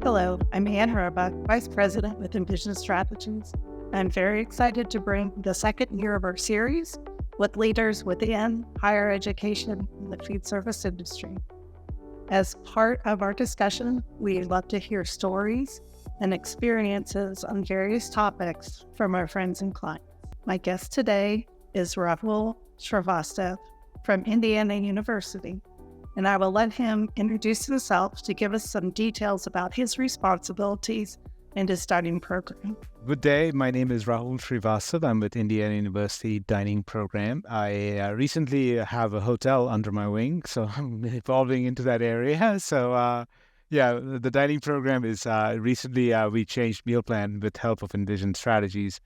Hello, I'm Ann Roebuck, Vice President with Envision Strategies. I'm very excited to bring the second year of our series with leaders within higher education in the food service industry. As part of our discussion, we'd love to hear stories and experiences on various topics from our friends and clients. My guest today is Rahul Shrivastav from Indiana University, and I will let him introduce himself to give us some details about his responsibilities and his dining program. Good day. My name is Rahul Shrivastav. I'm with Indiana University Dining Program. I recently have a hotel under my wing, so I'm evolving into that area. So, the dining program is recently we changed meal plan with help of Envision Strategies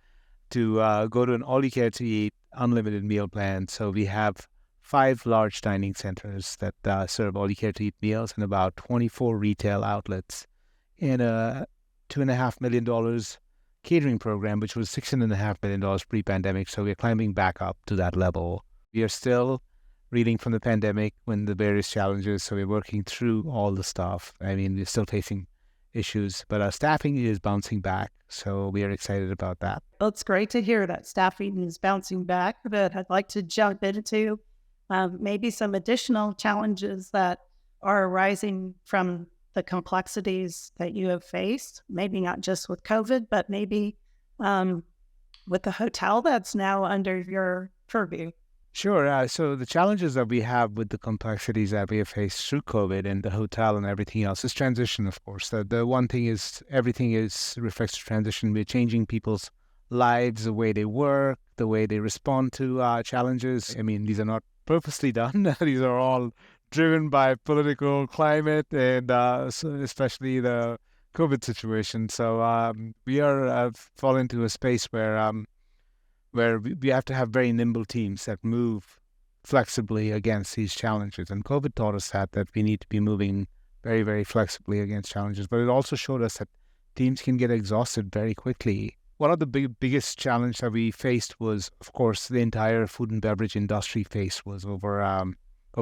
to go to an all-you-care-to-eat unlimited meal plan. So we have 5 large dining centers that serve all-you-care-to-eat meals and about 24 retail outlets and a $2.5 million catering program, which was $16.5 million pre-pandemic. So we're climbing back up to that level. We are still reeling from the pandemic when the various challenges. So we're working through all the stuff. I mean, we're still facing issues, but our staffing is bouncing back. So we are excited about that. Well, it's great to hear that staffing is bouncing back, but I'd like to jump into maybe some additional challenges that are arising from the complexities that you have faced, maybe not just with COVID, but maybe with the hotel that's now under your purview. Sure. So the challenges that we have with the complexities that we have faced through COVID and the hotel and everything else is transition, of course. The one thing is everything reflects to transition. We're changing people's lives, the way they work, the way they respond to challenges. I mean, these are not purposely done. These are all driven by political climate and so especially the COVID situation. So we are fallen into a space where we have to have very nimble teams that move flexibly against these challenges. And COVID taught us that we need to be moving very, very flexibly against challenges. But it also showed us that teams can get exhausted very quickly. One of the biggest challenge that we faced was, of course, the entire food and beverage industry faced was over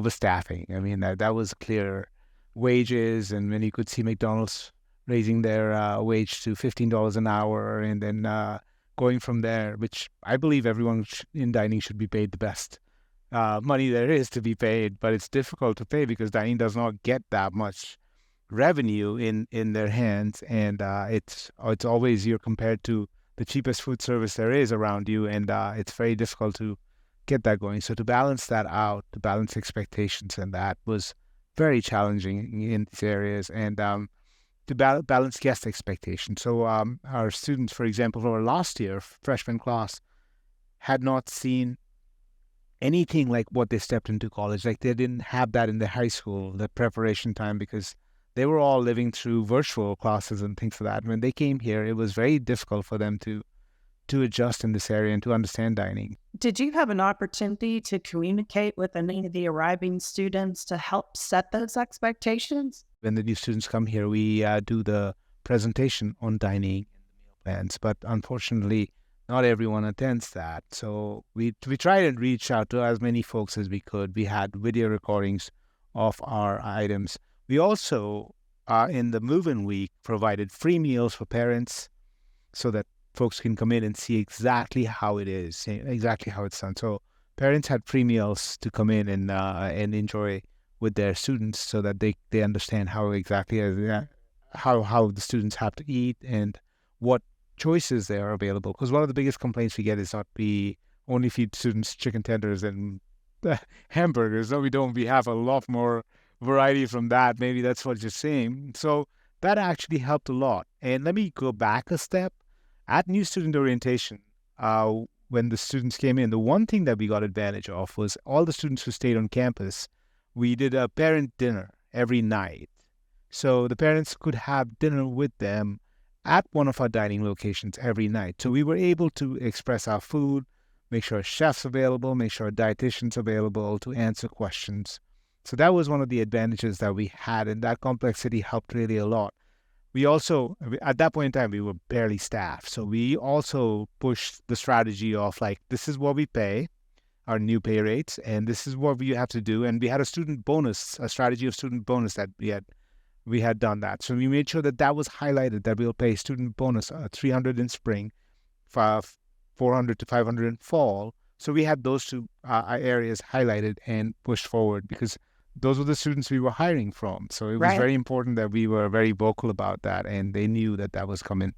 staffing. I mean, that was clear. Wages, and when you could see McDonald's raising their wage to $15 an hour and then going from there, which I believe everyone in dining should be paid the best money there is to be paid, but it's difficult to pay because dining does not get that much revenue in their hands, and it's always you're compared to the cheapest food service there is around you, and it's very difficult to get that going. So to balance that out, to balance expectations, and that was very challenging in these areas, and to balance guest expectations. So our students, for example, for our last year freshman class, had not seen anything like what they stepped into college. Like they didn't have that in their high school, the preparation time, because they were all living through virtual classes and things like that. When they came here, it was very difficult for them to adjust in this area and to understand dining. Did you have an opportunity to communicate with any of the arriving students to help set those expectations? When the new students come here, we do the presentation on dining and the meal plans, but unfortunately, not everyone attends that. So we tried and reach out to as many folks as we could. We had video recordings of our items. We also, in the move-in week, provided free meals for parents so that folks can come in and see exactly how it is, exactly how it's done. So parents had free meals to come in and enjoy with their students so that they understand how exactly how the students have to eat and what choices there are available. Because one of the biggest complaints we get is not we only feed students chicken tenders and hamburgers. No, we don't. We have a lot more variety from that. Maybe that's what you're saying. So that actually helped a lot. And let me go back a step. At new student orientation, when the students came in, the one thing that we got advantage of was all the students who stayed on campus, we did a parent dinner every night. So the parents could have dinner with them at one of our dining locations every night. So we were able to express our food, make sure a chef's available, make sure a dietitian's available to answer questions. So that was one of the advantages that we had, and that complexity helped really a lot. We also, at that point in time, we were barely staffed. So we also pushed the strategy of like, this is what we pay, our new pay rates, and this is what we have to do. And we had a student bonus, a strategy of student bonus that we had we had done that. So we made sure that that was highlighted, that we'll pay student bonus 300 in spring, 400 to 500 in fall. So we had those two areas highlighted and pushed forward because those were the students we were hiring from. So it was Right. very important that we were very vocal about that, and they knew that that was coming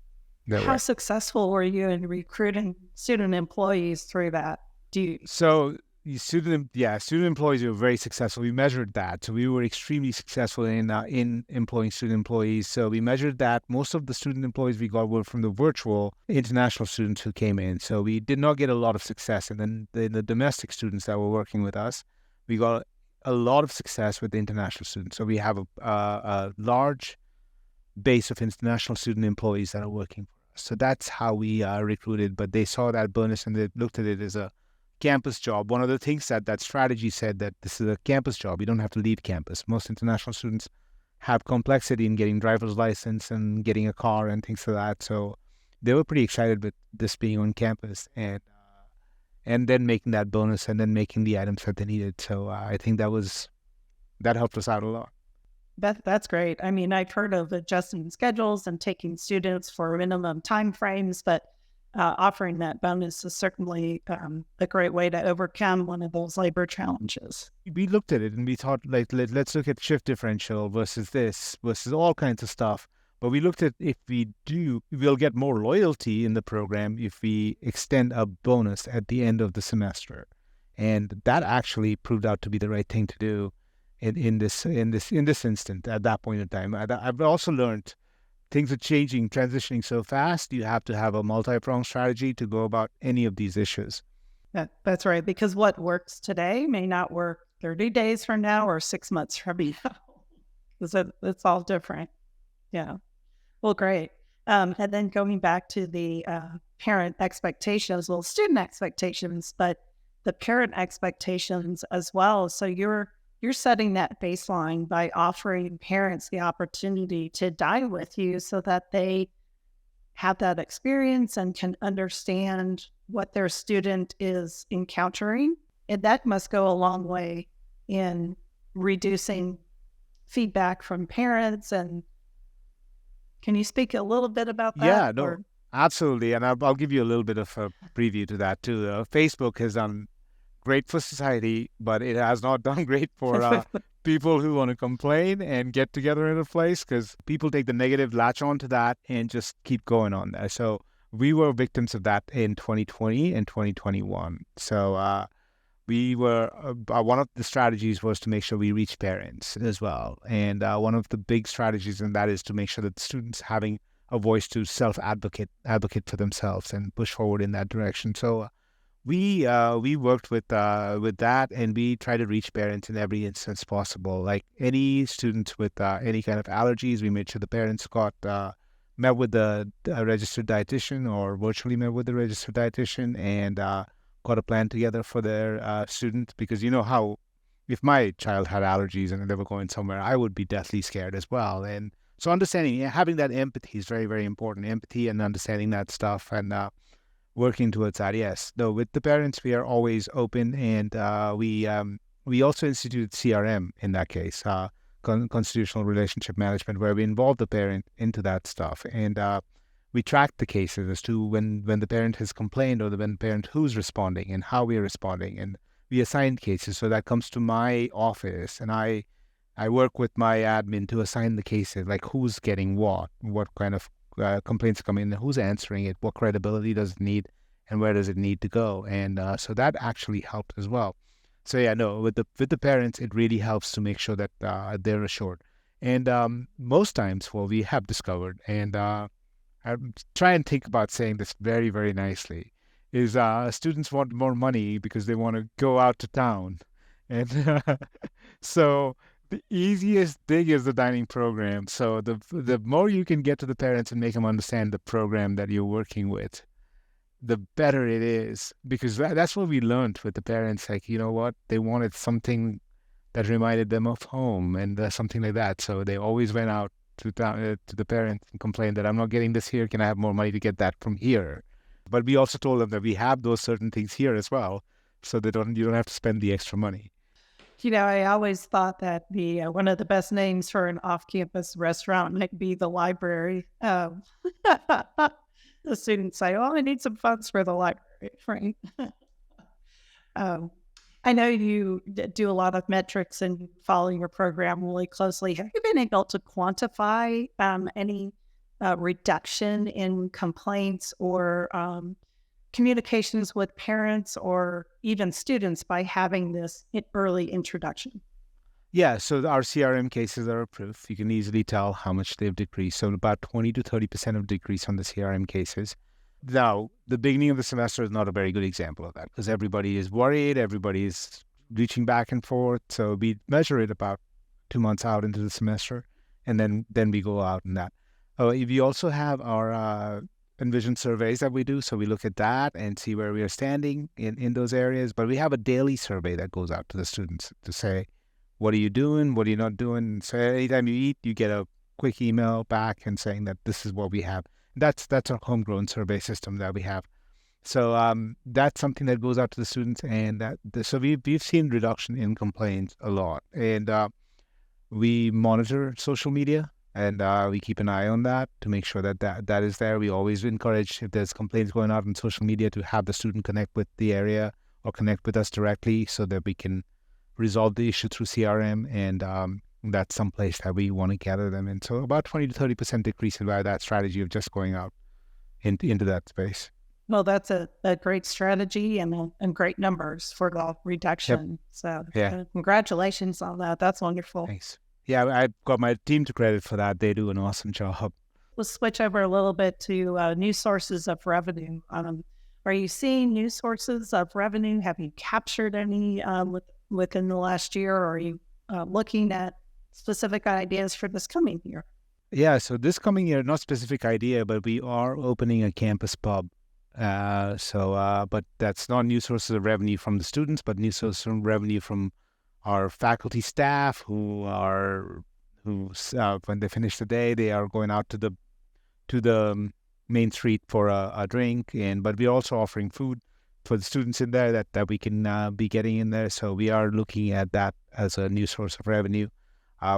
their How way. successful were you in recruiting student employees through that? Do you, So student employees were very successful. We measured that, so we were extremely successful in employing student employees. So we measured that. Most of the student employees we got were from the virtual international students who came in. So we did not get a lot of success, and then the domestic students that were working with us, we got a lot of success with the international students. So we have a large base of international student employees that are working for us. So that's how we recruited. But they saw that bonus and they looked at it as a campus job. One of the things that strategy said that this is a campus job. You don't have to leave campus. Most international students have complexity in getting driver's license and getting a car and things like that. So they were pretty excited with this being on campus and then making that bonus and then making the items that they needed. So I think that helped us out a lot. that's great. I mean, I've heard of adjusting schedules and taking students for minimum time frames, but offering that bonus is certainly a great way to overcome one of those labor challenges. We looked at it and we thought, like, let's look at shift differential versus this versus all kinds of stuff. But we looked at if we'll get more loyalty in the program if we extend a bonus at the end of the semester, and that actually proved out to be the right thing to do in this instant at that point in time. I've also learned things are changing, transitioning so fast. You have to have a multi-pronged strategy to go about any of these issues. That's right, because what works today may not work 30 days from now or 6 months from now. Because it's all different. Yeah. Well, great. And then going back to the parent expectations, well, student expectations, but the parent expectations as well. So you're setting that baseline by offering parents the opportunity to dine with you so that they have that experience and can understand what their student is encountering. And that must go a long way in reducing feedback from parents. And can you speak a little bit about that? Yeah, no, absolutely. And I'll give you a little bit of a preview to that too. Facebook has done great for society, but it has not done great for people who want to complain and get together in a place, because people take the negative, latch on to that, and just keep going on there. So we were victims of that in 2020 and 2021. So we were one of the strategies was to make sure we reach parents as well, and one of the big strategies in that is to make sure that students having a voice to advocate for themselves and push forward in that direction. So we worked with that, and we try to reach parents in every instance possible. Like any students with any kind of allergies, we made sure the parents got met with the registered dietitian or virtually met with the registered dietitian and got a plan together for their student, because you know how if my child had allergies and they were going somewhere, I would be deathly scared as well. And so understanding, having that empathy is very, very important. Empathy and understanding that stuff and working towards that. Yes, though with the parents, we are always open, and we also instituted CRM in that case, constitutional relationship management, where we involve the parent into that stuff, and we track the cases as to when the parent has complained or when the parent who's responding and how we are responding, and we assign cases. So that comes to my office, and I work with my admin to assign the cases, like who's getting what kind of complaints come in, who's answering it, what credibility does it need, and where does it need to go. And so that actually helped as well. So yeah, no, with the parents, it really helps to make sure that they're assured. And most times, what we have discovered, and I try and think about saying this very, very nicely, is students want more money because they want to go out to town. And so the easiest thing is the dining program. So the more you can get to the parents and make them understand the program that you're working with, the better it is. Because that's what we learned with the parents. Like, you know what? They wanted something that reminded them of home and something like that. So they always went out to the parents and complained that I'm not getting this here. Can I have more money to get that from here? But we also told them that we have those certain things here as well. So you don't have to spend the extra money. I always thought that the one of the best names for an off-campus restaurant might be the library. The students say, "Oh, I need some funds for the library," right? Um, I know you do a lot of metrics and follow your program really closely. Have you been able to quantify any reduction in complaints or communications with parents or even students by having this early introduction? Yeah, so our CRM cases are approved. You can easily tell how much they've decreased. So about 20 to 30% of decrease on the CRM cases. Now, the beginning of the semester is not a very good example of that because everybody is worried, everybody is reaching back and forth. So we measure it about 2 months out into the semester, and then we go out in that. We also have our Envision surveys that we do. So we look at that and see where we are standing in those areas. But we have a daily survey that goes out to the students to say, what are you doing? What are you not doing? So anytime you eat, you get a quick email back and saying that this is what we have. That's our homegrown survey system that we have. So that's something that goes out to the students, and so we've seen reduction in complaints a lot, and we monitor social media, and we keep an eye on that to make sure that is there. We always encourage, if there's complaints going out on social media, to have the student connect with the area or connect with us directly so that we can resolve the issue through CRM, and that's some place that we want to gather them in. So about 20 to 30% decrease by that strategy of just going out into that space. Well, that's a great strategy and great numbers for the reduction. Yep. So Yeah. Congratulations on that. That's wonderful. Thanks. Yeah, I've got my team to credit for that. They do an awesome job. Let's switch over a little bit to new sources of revenue. Are you seeing new sources of revenue? Have you captured any within the last year, or are you looking at specific ideas for this coming year? Yeah, so this coming year, not specific idea, but we are opening a campus pub. But that's not new sources of revenue from the students, but new sources of revenue from our faculty staff who when they finish the day, they are going out to the main street for a drink, but we're also offering food for the students in there that we can be getting in there. So we are looking at that as a new source of revenue.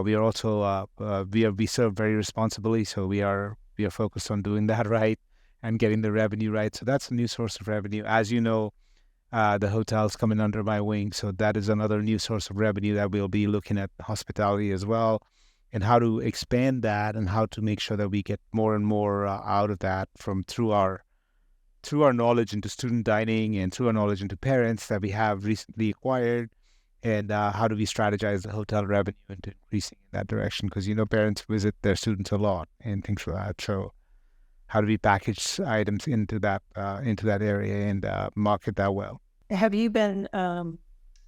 We are also we serve very responsibly, so we are focused on doing that right and getting the revenue right. So that's a new source of revenue. As you know, the hotel's coming under my wing, so that is another new source of revenue that we'll be looking at hospitality as well, and how to expand that and how to make sure that we get more and more out of that through our knowledge into student dining and through our knowledge into parents that we have recently acquired. And how do we strategize the hotel revenue into increasing in that direction? Because, parents visit their students a lot and things like that. So how do we package items into that area and market that well? Have you been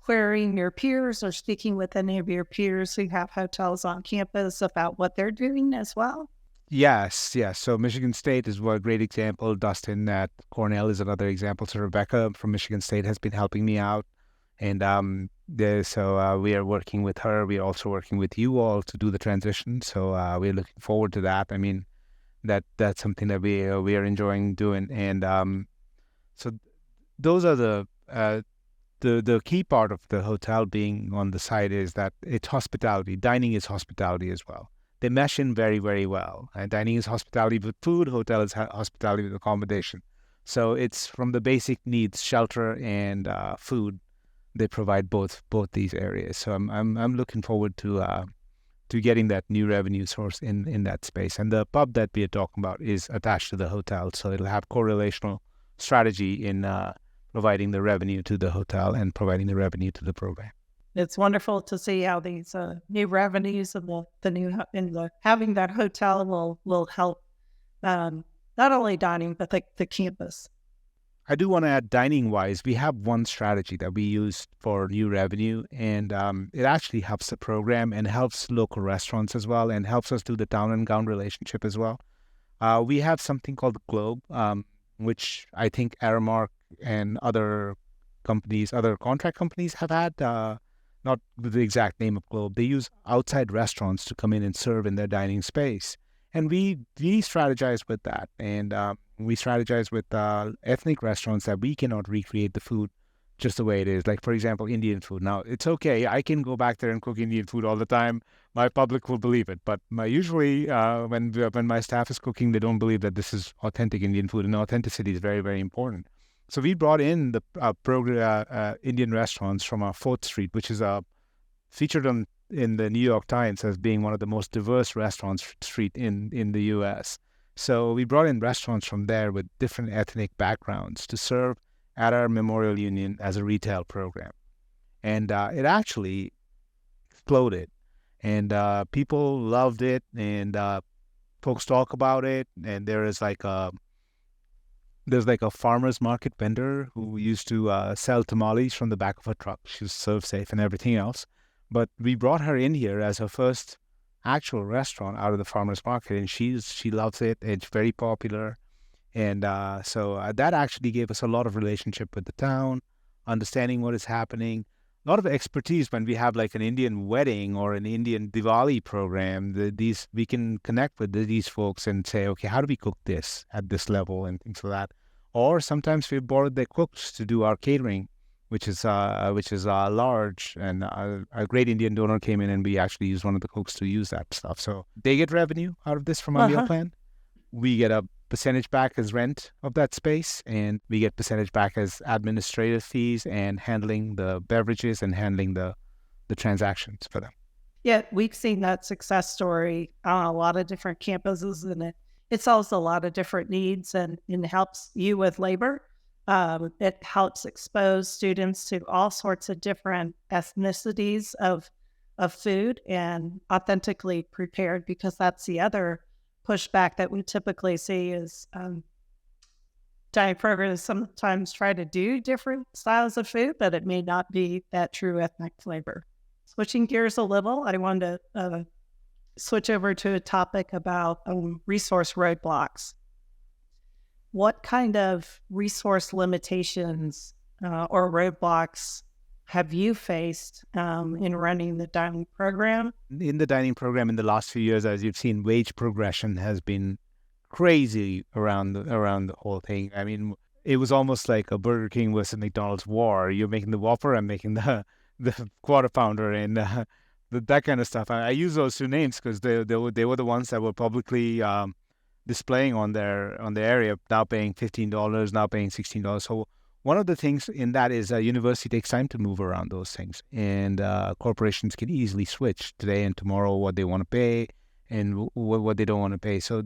querying your peers or speaking with any of your peers who have hotels on campus about what they're doing as well? Yes. So Michigan State is a great example. Dustin at Cornell is another example. So Rebecca from Michigan State has been helping me out. And we are working with her. We are also working with you all to do the transition. So we're looking forward to that. I mean, that's something that we are enjoying doing. And so those are the key part of the hotel being on the side is that it's hospitality. Dining is hospitality as well. They mesh in very, very well. And dining is hospitality with food. Hotel is hospitality with accommodation. So it's from the basic needs, shelter and food. They provide both these areas. So I'm looking forward to getting that new revenue source in that space. And the pub that we are talking about is attached to the hotel, so it'll have correlational strategy in providing the revenue to the hotel and providing the revenue to the program. It's wonderful to see how these new revenues and having that hotel will help not only dining but the campus. I do want to add, dining-wise, we have one strategy that we use for new revenue, and it actually helps the program and helps local restaurants as well, and helps us do the town and gown relationship as well. We have something called the Globe, which I think Aramark and other contract companies have had, not with the exact name of Globe. They use outside restaurants to come in and serve in their dining space. And we strategize with that, and we strategize with ethnic restaurants that we cannot recreate the food just the way it is. Like, for example, Indian food. Now, it's okay. I can go back there and cook Indian food all the time. My public will believe it. But usually when my staff is cooking, they don't believe that this is authentic Indian food. And authenticity is very, very important. So we brought in the Indian restaurants from 4th Street, which is featured in the New York Times as being one of the most diverse restaurants street in the U.S. So we brought in restaurants from there with different ethnic backgrounds to serve at our Memorial Union as a retail program. And it actually exploded. And people loved it, and folks talk about it. And there's like a farmer's market vendor who used to sell tamales from the back of her truck. She was serve safe and everything else. But we brought her in here as her first actual restaurant out of the farmer's market, and she loves it. It's very popular. And so that actually gave us a lot of relationship with the town, understanding what is happening, a lot of expertise when we have like an Indian wedding or an Indian Diwali program. We can connect with these folks and say, okay, how do we cook this at this level and things like that. Or sometimes we borrowed their cooks to do our catering, which is large, and a great Indian donor came in, and we actually used one of the cooks to use that stuff. So they get revenue out of this from our meal plan. We get a percentage back as rent of that space, and we get percentage back as administrative fees and handling the beverages and handling the transactions for them. Yeah, we've seen that success story on a lot of different campuses, and it solves a lot of different needs and helps you with labor. It helps expose students to all sorts of different ethnicities of food and authentically prepared, because that's the other pushback that we typically see is dining programs sometimes try to do different styles of food, but it may not be that true ethnic flavor. Switching gears a little, I wanted to switch over to a topic about resource roadblocks. What kind of resource limitations or roadblocks have you faced in running the dining program? In the dining program in the last few years, as you've seen, wage progression has been crazy around the whole thing. I mean, it was almost like a Burger King versus McDonald's war. You're making the Whopper, I'm making the Quarter Pounder, and that kind of stuff. I use those two names because they were the ones that were publicly displaying on their area, now paying $15, now paying $16. So one of the things in that is university takes time to move around those things, and corporations can easily switch today and tomorrow what they want to pay and what they don't want to pay. So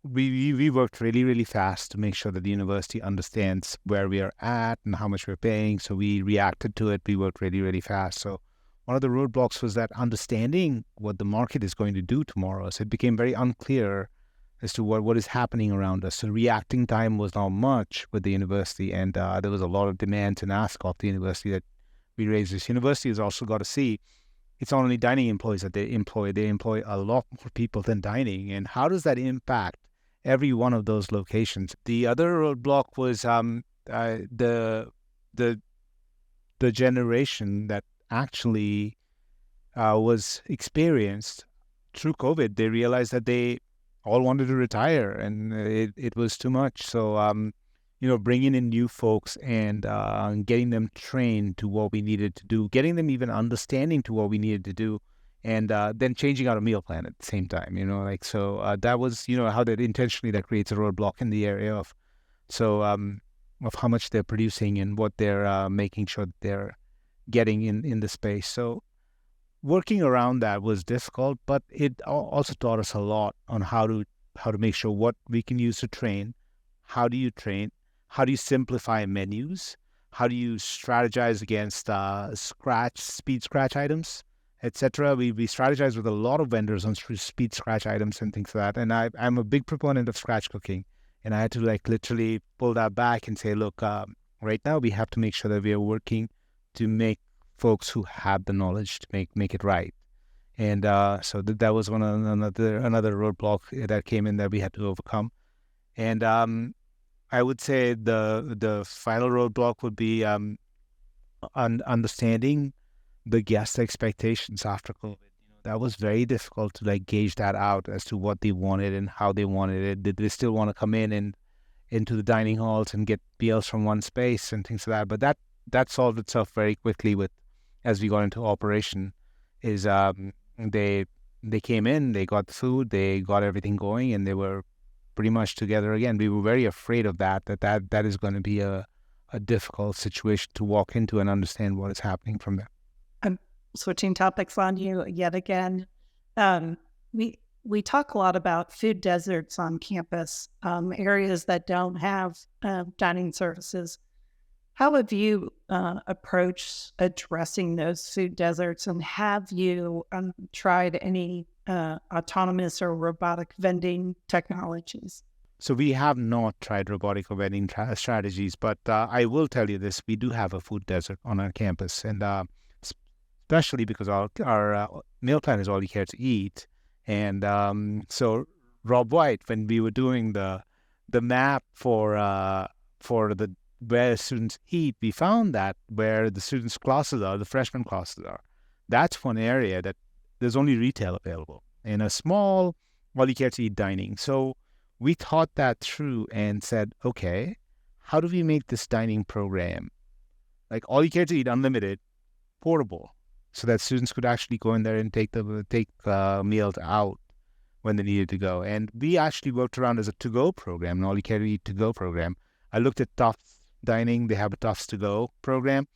we worked really, really fast to make sure that the university understands where we are at and how much we're paying. So we reacted to it. We worked really, really fast. So one of the roadblocks was that understanding what the market is going to do tomorrow. So it became very unclear as to what is happening around us. So reacting time was not much with the university, and there was a lot of demand and ask of the university that we raised. This university has also got to see it's not only dining employees that they employ a lot more people than dining. And how does that impact every one of those locations? The other roadblock was the generation that actually was experienced through COVID. They realized that they all wanted to retire, and it was too much. So, bringing in new folks and getting them trained to what we needed to do, getting them even understanding to what we needed to do, and then changing out a meal plan at the same time. That was how that creates a roadblock in the area of how much they're producing and what they're making sure that they're getting in the space. So working around that was difficult, but it also taught us a lot on how to make sure what we can use to train. How do you train? How do you simplify menus? How do you strategize against speed scratch items, etc.? We strategize with a lot of vendors on speed scratch items and things like that. And I'm a big proponent of scratch cooking, and I had to literally pull that back and say, look, right now we have to make sure that we are working to make folks who have the knowledge to make it right. And so that was another roadblock that came in that we had to overcome. And I would say the final roadblock would be understanding the guest expectations after COVID. That was very difficult to gauge that out as to what they wanted and how they wanted it. Did they still want to come in into the dining halls and get meals from one space and things like that. But that solved itself very quickly with as we got into operation. Is they came in, they got the food, they got everything going, and they were pretty much together again. We were very afraid of that is going to be a difficult situation to walk into and understand what is happening from there. I'm switching topics on you yet again. We talk a lot about food deserts on campus, areas that don't have dining services. How have you approached addressing those food deserts, and have you tried any autonomous or robotic vending technologies? So we have not tried robotic or vending strategies, but I will tell you this: we do have a food desert on our campus, and especially because our meal plan is all you care to eat. And so Rob White, when we were doing the map for the where students eat, we found that where the students' classes are, the freshman classes are, that's one area that there's only retail available in a small all you care to eat dining. So we thought that through and said, okay, how do we make this dining program like all you care to eat unlimited, portable, so that students could actually go in there and take meals out when they needed to go. And we actually worked around as a to-go program, an all-you-can eat to-go program. I looked at Tufts Dining; they have a Tufts to-go program.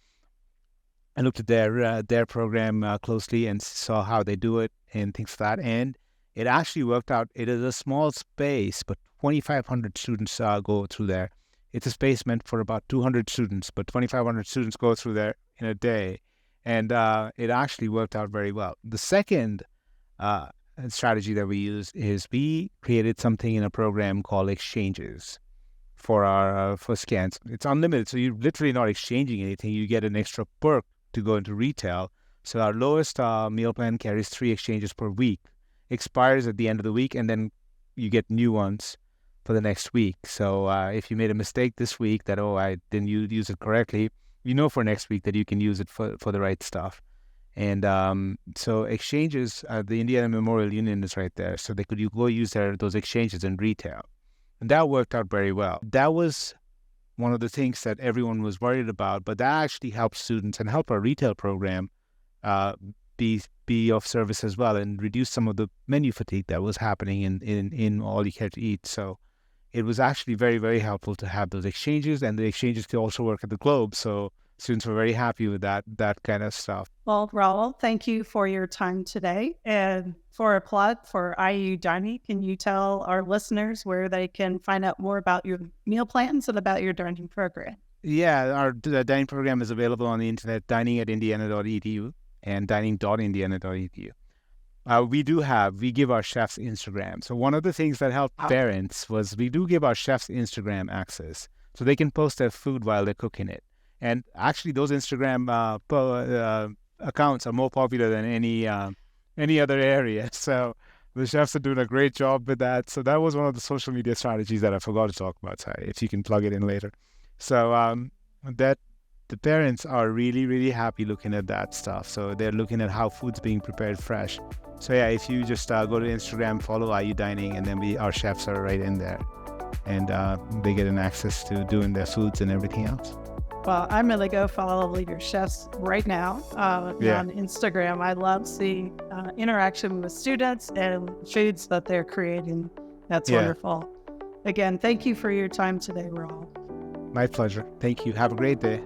I looked at their program closely and saw how they do it and things like that. And it actually worked out. It is a small space, but 2,500 students go through there. It's a space meant for about 200 students, but 2,500 students go through there in a day. And it actually worked out very well. The second strategy that we used is we created something in a program called exchanges for our for scans. It's unlimited, so you're literally not exchanging anything. You get an extra perk to go into retail. So our lowest meal plan carries 3 exchanges per week, expires at the end of the week, and then you get new ones for the next week. So if you made a mistake this week that, I didn't use it correctly, you know for next week that you can use it for the right stuff. And so exchanges, the Indiana Memorial Union is right there. So you go use those exchanges in retail. And that worked out very well. That was one of the things that everyone was worried about, but that actually helped students and helped our retail program be of service as well, and reduce some of the menu fatigue that was happening in all you care to eat. So it was actually very, very helpful to have those exchanges, and the exchanges could also work at the Globe. So students were very happy with that kind of stuff. Well, Rahul, thank you for your time today. And for a plug for IU Dining, can you tell our listeners where they can find out more about your meal plans and about your dining program? Yeah, our dining program is available on the internet, dining@indiana.edu and dining.indiana.edu. We give our chefs Instagram. So one of the things that helped parents was we do give our chefs Instagram access, so they can post their food while they're cooking it. And actually, those Instagram accounts are more popular than any other area. So the chefs are doing a great job with that. So that was one of the social media strategies that I forgot to talk about. Sorry, if you can plug it in later. So that the parents are really, really happy looking at that stuff. So they're looking at how food's being prepared fresh. So yeah, if you just go to Instagram, follow IU Dining, and then our chefs are right in there, and they get an access to doing their foods and everything else. Well, I'm going to go follow your chefs right now on Instagram. I love seeing interaction with students and foods that they're creating. That's wonderful. Again, thank you for your time today, Rahul. My pleasure. Thank you. Have a great day.